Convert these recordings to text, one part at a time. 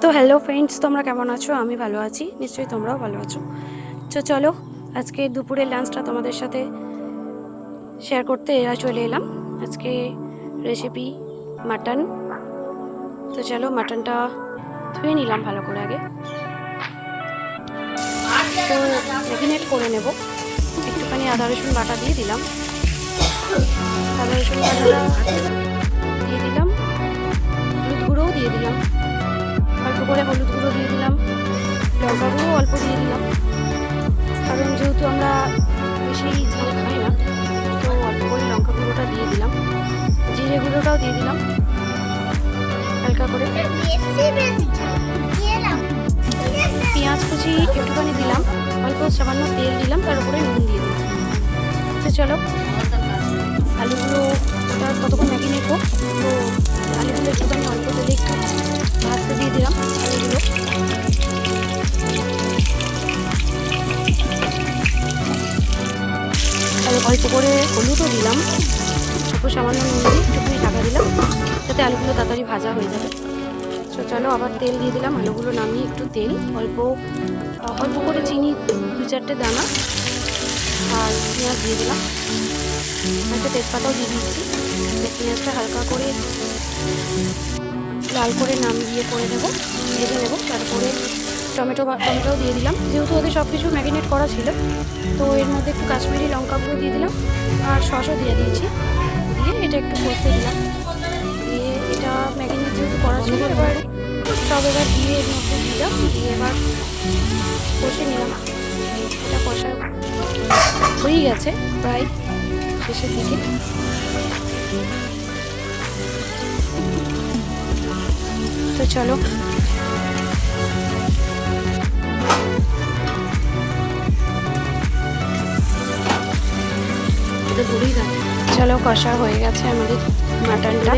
তো hello friends, তোমরা কেমন আছো? আমি ভালো আছি, নিশ্চয়ই তোমরাও ভালো আছো। তো চলো আজকে দুপুরের লাঞ্চটা তোমাদের সাথে শেয়ার করতে চলে এলাম। আজকে রেসিপি মাটন। তো চলো মাটনটা ধুয়ে নিলাম ভালো করে আগে, তো ম্যারিনেট করে নেব। একটুখানি আদা রসুন বাটা দিয়ে দিলাম, আদা রসুন বাটাটা দিয়ে দিলাম, হলুদ গুঁড়োও দিয়ে দিলাম, অল্প করে হলুদ গুঁড়ো দিয়ে দিলাম, লঙ্কা গুঁড়ো অল্প দিয়ে দিলাম, কারণ যেহেতু আমরা বেশি ঝাল খাই না, তো অল্প করে লঙ্কা গুঁড়োটা দিয়ে দিলাম, জিরে গুঁড়োটাও দিয়ে দিলাম হালকা করে, পেঁয়াজ কুচি একটুখানি দিলাম, অল্প সামান্য তেল দিলাম, তার উপরে নুন দিয়ে দিলাম। তো চলো আলুগুলো ওটা ততক্ষণ ম্যারিনেট হোক। তো আলুগুলো একটুখানি অল্প তেলে একটু ভাজতে দিয়ে দিলাম আলুগুলো। আর অল্প করে হলুদও দিলাম, অল্প সামান্য নুন দিয়ে একটুখানি ঢাকা দিলাম, যাতে আলুগুলো তাড়াতাড়ি ভাজা হয়ে যাবে। তো চলো আবার তেল দিয়ে দিলাম, আলুগুলো নামিয়ে একটু তেল, অল্প অল্প করে চিনি 2-4টে দানা, আর পেঁয়াজ দিয়ে দিলাম, একটা তেজপাতাও দিয়ে দিচ্ছি। পেঁয়াজটা হালকা করে লাল করে নামিয়ে করে নেব, ভেজে নেব। তারপরে টমেটোও দিয়ে দিলাম, যেহেতু ওদের সব কিছু ম্যারিনেট করা ছিল, তো এর মধ্যে একটু কাশ্মীরি লঙ্কা গুঁড়ো দিয়ে দিলাম, আর সসও দিয়ে দিয়েছি, দিয়ে এটা একটু কষতে দিলাম। দিয়ে এটা ম্যারিনেট যেহেতু করা ছিল, এবার সব এবার দিয়ে এর মধ্যে দিলাম, দিয়ে এবার কষে নিলাম। এটা কষা হয়ে গেছে প্রায় শেষের দিকে। তো চলো চলো কষা হয়ে গেছে আমাদের মাটনটা।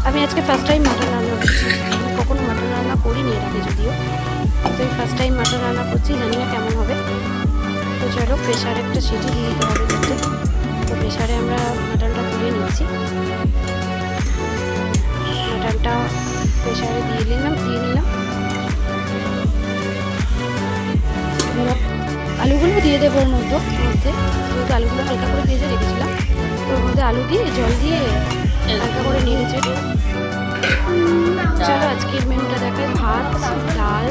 আমি আজকে ফার্স্ট টাইম মাটন রান্না করছি, আমি কখনো মাটন রান্না করিনি এর আগে যদিও, তো এই ফার্স্ট টাইম মাটন রান্না করছি, জানি না কেমন হবে। তো চলো প্রেশারে একটা সিটি দিয়ে দিতে হবে যাতে, তো প্রেশারে আমরা মাটনটা তুলে নিচ্ছি। মাটনটা প্রেশারে দিয়ে নিলাম। আলুগুলো দিয়ে দেবো ওর মধ্যে, যেহেতু আলুগুলো হালকা করে ভেজে রেখেছিলাম, তো ওর মধ্যে আলু দিয়ে জল দিয়ে হালকা করে নেড়ে চেড়ে। চলো আজকের মেনুটা দেখায়। ভাত, ডাল,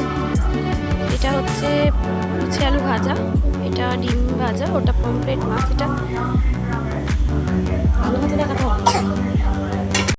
এটা হচ্ছে উচ্ছে আলু ভাজা, এটা ডিম ভাজা, ওটা পমফ্রেট মাছ, এটা ভালো মতো দেখাতে হবে।